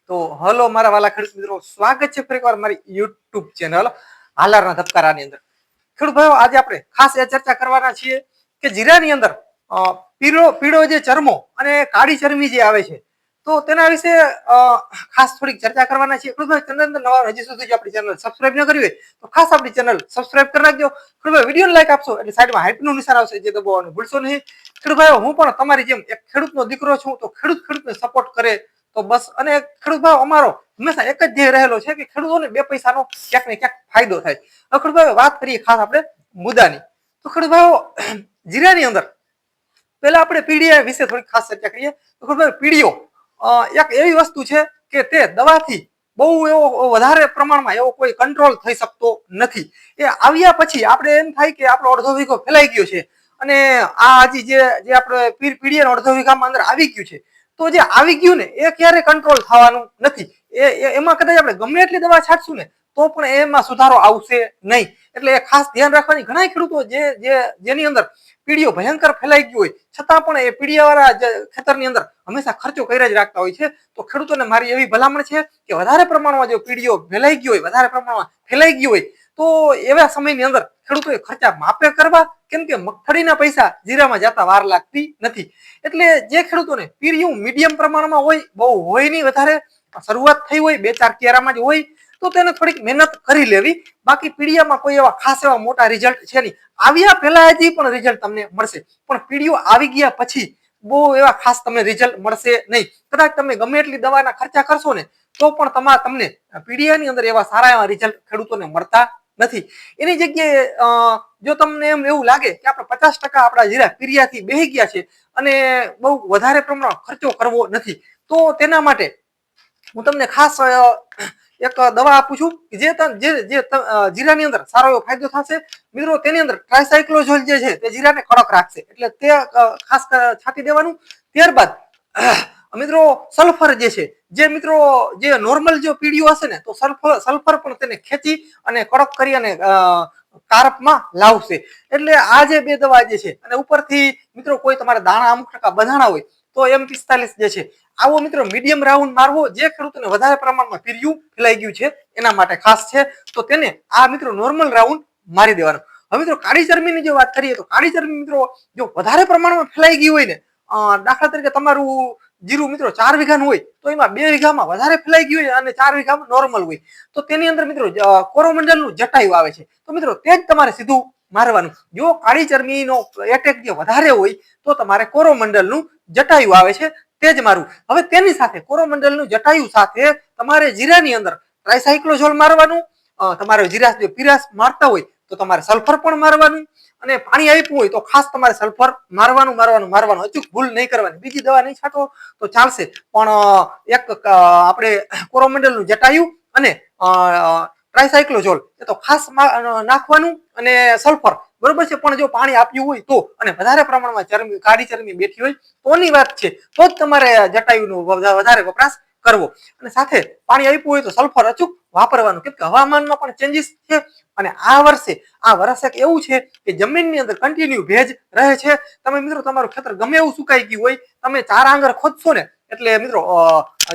તો હલો મારા વાલા ખેડૂત મિત્રો, સ્વાગત છે ફરી એકવાર મારી યુટ્યુબ ચેનલ હાલારના ધબકારાની અંદર. ખેડૂત ભાઈઓ, આજે આપણે ખાસ એ ચર્ચા કરવાના છીએ કે જીરાની અંદર પીળો જે ચરમો અને કાળી ચરમી જે આવે છે તો તેના વિશે ખાસ થોડીક ચર્ચા કરવાના છીએ. ખેડૂત ભાઈ, ચેનલ નવા હજી સુધી આપણી ચેનલ સબસ્ક્રાઇબ ન કરી હોય તો ખાસ આપણી ચેનલ સબસ્ક્રાઇબ કરી નાખજો. ખેડૂત ભાઈ, વિડીયો લાઈક આપશો એટલે સાઈડમાં હાઈપનું નિશાન આવશે, જે દબાવવાનું ભૂલશો નહીં. ખેડૂત ભાઈઓ, હું પણ તમારી જેમ એક ખેડૂતનો દીકરો છું, તો ખેડૂતને સપોર્ટ કરે તો બસ. અને ખેડૂત ભાઈ, અમારો હંમેશા એક જ ધ્યેય રહેલો છે કે ખેડૂતોને બે પૈસાનો ક્યાંક ને ક્યાંક ફાયદો થાય. ખેડૂત ભાઈ, વાત કરીએ ખાસ આપણે મુદ્દાની. તો ખેડૂત ભાઈઓ, જીરાની અંદર પહેલા આપણે પીડીયા વિશે થોડી ખાસ ચર્ચા કરીએ. તો ખેડૂત ભાઈ, પીડીઓ એક એવી વસ્તુ છે કે તે દવાથી બહુ એવો વધારે પ્રમાણમાં એવો કોઈ કંટ્રોલ થઈ શકતો નથી. એ આવ્યા પછી આપણે એમ થાય કે આપણો અડધો વીઘો ફેલાઈ ગયો છે અને આ હજી જે આપણે પીડીયા અડધો વીઘામાં અંદર આવી ગયું છે, તો જે આવી ગયું ને એ ક્યારે કંટ્રોલ થવાનું નથી. એમાં કદાચ આપણે ગમે એટલી દવા છાંટશું ને તો પણ એમાં સુધારો આવશે નહીં. એટલે એ ખાસ ધ્યાન રાખવાની. ઘણા ખેડૂતો જેની અંદર પીડીઓ ભયંકર ફેલાઈ ગયું હોય છતાં પણ એ પીડીયાવાળા ખેતરની અંદર હંમેશા ખર્ચો કર્યા જ રાખતા હોય છે. તો ખેડૂતોને મારી એવી ભલામણ છે કે વધારે પ્રમાણમાં જો પીડીઓ ફેલાઈ ગયો હોય, વધારે પ્રમાણમાં ફેલાઈ ગયું હોય, તો એવા સમયની અંદર ખેડૂતોએ ખર્ચા માપે કરવા, કેમ કે મગફળીના પૈસા જીરામાં જતા વાર લાગતી નથી. એટલે જે ખેડૂતોને પીળિયું મીડિયમ પ્રમાણમાં હોય, બહુ હોય નહીં વધારે, શરૂઆત થઈ હોય 2-4 કેરામાં જ હોય, તો તેને થોડીક મહેનત કરી લેવી. બાકી પીળિયામાં કોઈ એવા ખાસ એવા મોટા રિઝલ્ટ છે નહીં. આવ્યા પહેલા હજી પણ રિઝલ્ટ તમને મળશે, પણ પીળિયો આવી ગયા પછી બહુ એવા ખાસ તમને રિઝલ્ટ મળશે નહીં. કદાચ તમે ગમે એટલી દવાના ખર્ચા કરશો ને તો પણ તમને પીડીયાની અંદર એવા સારા એવા રિઝલ્ટ ખેડૂતોને મળતા નથી. એની જગ્યાએ જો તમને એવું લાગે કે આપણે 50% આપણા જીરા પીડિયાથી બેહી ગયા છે અને બહુ વધારે પ્રમાણમાં ખર્ચો કરવો નથી, તો તેના માટે હું તમને ખાસ એક દવા આપું છું જે જીરાની અંદર સારો એવો ફાયદો થશે. મિત્રો, તેની અંદર ટ્રાયસાયક્લોઝોલ જે છે તે જીરાને કડક રાખશે, એટલે તે ખાસ છાંટી દેવાનું. ત્યારબાદ મિત્રો, સલ્ફર જે છે, જે નોર્મલ જો પીડીઓ હશે ને તો સલ્ફર પણ તેને ખેંચી અને કડક કરી અને કારપમાં લાવશે. એટલે આ જે બે દવા જે છે, અને ઉપરથી મિત્રો કોઈ તમારે દાણા અમુક ટકા બધાણા હોય તો M45 જે છે, આવો મિત્રો મીડિયમ રાઉન્ડ મારવો. જે ખેડૂતોને વધારે પ્રમાણમાં પીળિયું ફેલાઈ ગયું છે એના માટે ખાસ છે, તો તેને આ મિત્રો નોર્મલ રાઉન્ડ મારી દેવાનો. હવે મિત્રો, કાળી ચરમીની જો વાત કરીએ તો કાળી ચરમી મિત્રો જો વધારે પ્રમાણમાં ફેલાઈ ગઈ હોય ને, દાખલા તરીકે તમારું જીરું મિત્રો 4 વીઘાનું હોય તો એમાં 2 વીઘામાં વધારે ફેલાઈ ગયું હોય અને 4 વીઘામાં નોર્મલ હોય, તો તેની અંદર મિત્રો કોરોમંડલનું જટાયું આવે છે. તો મિત્રો તે જ તમારે સીધું મારવાનું. જો કાળી ચરમીનો એટેક જે વધારે હોય તો તમારે કોરોમંડલનું જટાયું આવે છે તે જ મારવું. હવે તેની સાથે કોરોમંડલનું જટાયું સાથે તમારે જીરાની અંદર ટ્રાયસાયક્લોઝોલ મારવાનું. તમારે જીરા જો પીરાસ મારતા હોય તો તમારે સલ્ફર પણ મારવાનું. અને પાણી આપ્યું હોય તો ખાસ તમારે સલ્ફર મારવાનું. અચૂક ભૂલ નહીં કરવાની. બીજી દવા નહીં છાંટો તો ચાલશે, પણ એક આપણે કોરોમંડલનું જટાયું અને ટ્રાયસાયક્લોઝોલ એ તો ખાસ નાખવાનું, અને સલ્ફર બરોબર છે. પણ જો પાણી આપ્યું હોય તો, અને વધારે પ્રમાણમાં કાળી ચરમી બેઠી હોય તોની વાત છે, તો જ તમારે જટાયુનો વધારે વપરાશ કરવો. અને સાથે પાણી આપ્યું હોય તો સલ્ફર અચૂક વાપરવાનું, કેમ કે હવામાનમાં પણ ચેન્જીસ છે. અને આ વર્ષે એવું છે કે જમીનની અંદર કન્ટિન્યુ ભેજ રહે છે. તમે મિત્રો તમારું ખેતર ગમે એવું સુકાઈ ગયું હોય, તમે 4 આંગર ખોદશો ને એટલે મિત્રો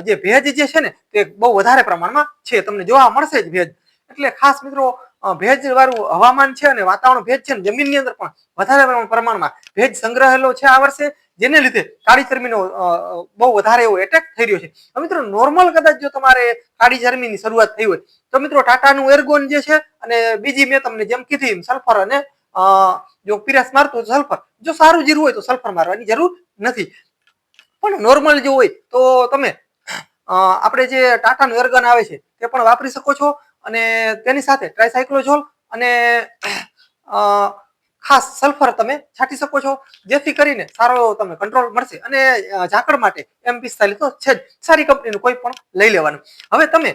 જે ભેજ જે છે ને તે બહુ વધારે પ્રમાણમાં છે, તમને જોવા મળશે જ ભેજ. એટલે ખાસ મિત્રો, ભેજ વાળું હવામાન છે અને વાતાવરણ ભેજ છે, ને જમીનની અંદર પણ વધારે પ્રમાણમાં ભેજ સંગ્રહેલો છે આ વર્ષે, જેને લીધે કાળી ચરમીનો બહુ વધારે એવો એટેક થઈ રહ્યો છે. મિત્રો, નોર્મલ કદાચ જો તમારે કાળી ચરમીની શરૂઆત થઈ હોય તો મિત્રો ટાટાનું એર્ગોન જે છે, અને બીજી મેં તમને જેમ કીધી સલ્ફર, અને જો પીરાસ મારતું સલ્ફર, જો સારું જીરું હોય તો સલ્ફર મારવાની જરૂર નથી. પણ નોર્મલ જો હોય તો તમે આપણે જે ટાટાનું એર્ગન આવે છે તે પણ વાપરી શકો છો. અને તેની સાથે ટ્રાયસાયક્લોઝોલ અને ખાસ સલ્ફર તમે છાંટી શકો છો, જેથી કરીને સારો તમને કંટ્રોલ મળશે. અને ઝાકળ માટે M45 તો છે જ, સારી કંપનીનું કોઈ પણ લઈ લેવાનું. હવે તમે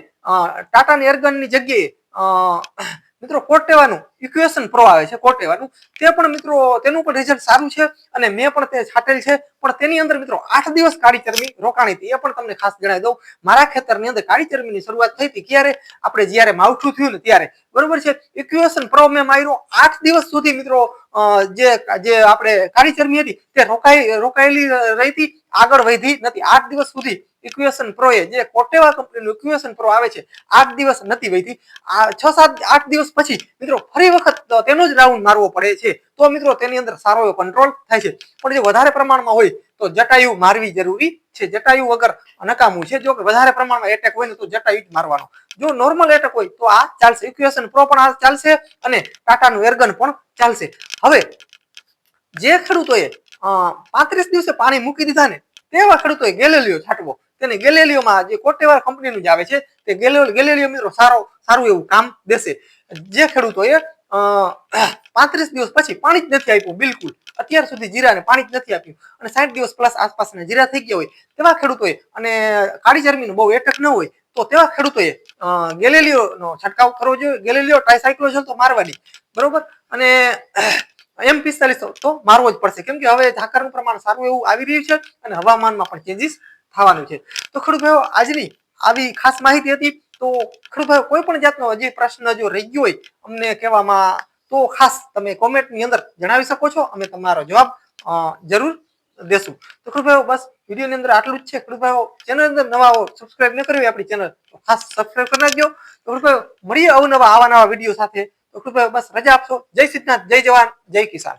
ટાટાની એર્ગનની જગ્યાએ મિત્રો કોર્ટેવાનું ઇક્વેશન પ્રો આવે છે, કોર્ટેવાનું, તે પણ મિત્રો તેનું પણ રિઝલ્ટ સારું છે અને મેં પણ તે છાંટેલ છે. પણ તેની અંદર મિત્રો 8 દિવસ કાળી ચરમી રોકાણી હતી. એ પણ તમને ખાસ જણાવી દઉં, મારા ખેતરની અંદર કાળી ચરમીની શરૂઆત થઈ હતી ક્યારે, આપણે જ્યારે માવઠું થયું ને ત્યારે, બરોબર છે. ઇક્વેશન પ્રો મેં માર્યો 8 દિવસ સુધી મિત્રો જે આપણે કાળી ચરમી હતી તે રોકાયેલી રહી હતી, આગળ વધી નથી. 8 દિવસ સુધી ઇક્વેશન પ્રો એ જે કોટેવા કંપનીનું ઇક્વેશન પ્રો આવે છે 8 દિવસ નથી વહીથી આ 6-7-8 દિવસ પછી મિત્રો ફરી વખત તેનો જ રાઉન્ડ મારવો પડે છે તો મિત્રો તેની અંદર સારો એવો કંટ્રોલ થાય છે પણ જો વધારે પ્રમાણમાં હોય તો જટાયુ મારવી જરૂરી છે જટાયુ વગર નકામું છે જો વધારે પ્રમાણમાં એટેક હોય ને તો જટાયુ જ મારવાનો જો નોર્મલ એટેક હોય તો આ ચાલશે ઇક્વેશન પ્રો પણ આ ચાલશે અને ટાટાનું એર્ગન પણ ચાલશે હવે જે ખેડૂતોએ 35 દિવસે પાણી મૂકી દીધા ને તેવા ખેડૂતોએ ગેલેલિયો છાંટવો તેને ગેલેલિયોમાં જે કોટેવા કંપનીનું જ આવે છે તે ગેલેલિયો મિત્રો સારું એવું કામ દેશે જે ખેડૂતોએ 35 દિવસ પછી પાણી જ નથી આપ્યું બિલકુલ અત્યાર સુધી જીરાને પાણી જ નથી આપ્યું અને 60 દિવસ પ્લસ આસપાસના જીરા થઈ ગયા હોય તેવા ખેડૂતોએ અને કાળી ચરબીનો બહુ એટેક ન હોય તો તેવા ખેડૂતોએ ગેલેલિયોનો છંટકાવ કરવો જોઈએ ગેલેલિયો ટ્રાયસાયક્લોઝોલ તો મારવાની બરોબર અને M45 તો મારવો જ પડશે કેમ કે હવે ઝાકરનું પ્રમાણ સારું એવું આવી રહ્યું છે અને હવામાનમાં પણ ચેન્જીસ થવાનું છે તો ખેડૂત ભાઈઓ આજની આવી ખાસ માહિતી હતી તો ખેડૂત ભાઈઓ કોઈ પણ જાતનો હજી પ્રશ્ન જો રહી ગયો હોય અમને કહેવામાં તો ખાસ તમે કોમેન્ટની અંદર જણાવી શકો છો અમે તમારો જવાબ જરૂર દેશું તો ખેડૂત ભાઈઓ બસ વિડીયોની અંદર આટલું જ છે ખેડૂત ભાઈઓ ચેનલ અંદર નવા હો સબસ્ક્રાઇબ ન કરવી આપણી ચેનલ તો ખાસ સબસ્ક્રાઇબ કરી નાખજો તો ખેડૂત ભાઈઓ મળીએ આવા નવા વિડીયો સાથે તો ખેડૂત ભાઈઓ બસ રજા આપશો જય સિદ્ધનાથ જય જવાન જય કિસાન